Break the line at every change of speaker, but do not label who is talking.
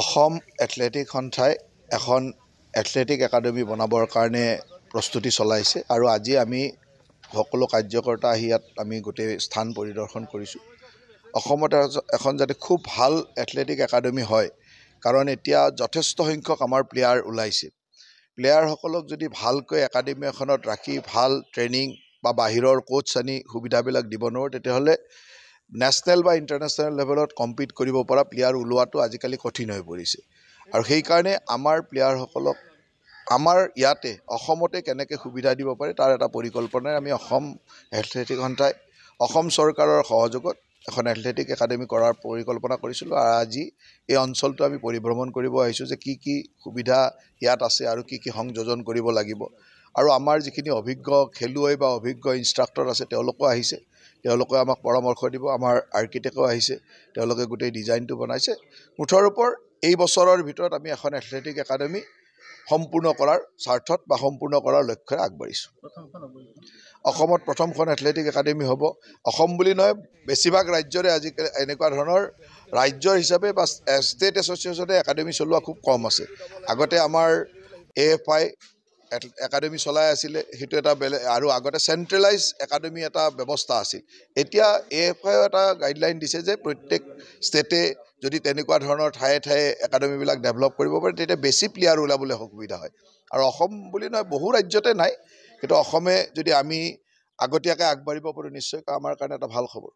Assam athletic সন্থাই এখন athletic academy বনাবৰ কাৰণে প্ৰস্তুতি চলাইছে আৰু আজি আমি সকলো কাৰ্যকৰ্তা আহি ইয়াত আমি গোটেই স্থান পৰিদৰ্শন কৰিছোঁ। অসমত এখন যাতে খুব ভাল এথলেটিক একাডেমি হয়, কাৰণ এতিয়া যথেষ্ট সংখ্যক আমাৰ প্লেয়াৰ ওলাইছে। প্লেয়াৰসকলক যদি ভালকৈ একাডেমি এখনত ৰাখি ভাল ট্ৰেইনিং বা বাহিৰৰ কোচ আনি সুবিধাবিলাক দিব নোৱাৰোঁ, তেতিয়াহ'লে নেশ্যনেল বা ইণ্টাৰনেশ্যনেল লেভেলত কম্পিট কৰিব পৰা প্লেয়াৰ ওলোৱাটো আজিকালি কঠিন হৈ পৰিছে। আৰু সেইকাৰণে আমাৰ প্লেয়াৰসকলক আমাৰ ইয়াতে অসমতে কেনেকৈ সুবিধা দিব পাৰে তাৰ এটা পৰিকল্পনাৰে আমি অসম এথলেটিক সন্থাই অসম চৰকাৰৰ সহযোগত এখন এথলেটিক একাডেমি কৰাৰ পৰিকল্পনা কৰিছিলোঁ। আৰু আজি এই অঞ্চলটো আমি পৰিভ্ৰমণ কৰিব আহিছোঁ যে কি কি সুবিধা ইয়াত আছে আৰু কি কি সংযোজন কৰিব লাগিব। আৰু আমাৰ যিখিনি অভিজ্ঞ খেলুৱৈ বা অভিজ্ঞ ইনষ্ট্ৰাক্টৰ আছে তেওঁলোকো আহিছে, তেওঁলোকে আমাক পৰামৰ্শ দিব। আমাৰ আৰ্কিটেক্টো আহিছে, তেওঁলোকে গোটেই ডিজাইনটো বনাইছে। মুঠৰ ওপৰত এই বছৰৰ ভিতৰত আমি এখন এথলেটিক একাডেমি সম্পূৰ্ণ কৰাৰ স্বাৰ্থত বা সম্পূৰ্ণ কৰাৰ লক্ষ্যৰে আগবাঢ়িছোঁ। অসমত প্ৰথমখন এথলেটিক একাডেমি হ'ব। অসম বুলি নহয়, বেছিভাগ ৰাজ্যৰে আজিকালি এনেকুৱা ধৰণৰ ৰাজ্যৰ হিচাপে বা ষ্টেট এছ'চিয়েশ্যনে একাডেমি চলোৱা খুব কম আছে। আগতে আমাৰ AFI একাডেমি চলাই আছিলে, সেইটো এটা বেলেগ, আৰু আগতে চেণ্ট্ৰেলাইজ একাডেমি এটা ব্যৱস্থা আছিল। এতিয়া AFIও এটা গাইডলাইন দিছে যে প্ৰত্যেক ষ্টেটে যদি তেনেকুৱা ধৰণৰ ঠায়ে ঠায়ে একাডেমিবিলাক ডেভেলপ কৰিব পাৰে, তেতিয়া বেছি প্লেয়াৰ ওলাবলৈ সুবিধা হয়। আৰু অসম বুলি নহয়, বহু ৰাজ্যতে নাই, কিন্তু অসমে যদি আমি আগতীয়াকৈ আগবাঢ়িব পাৰোঁ, নিশ্চয়কৈ আমাৰ কাৰণে এটা ভাল খবৰ।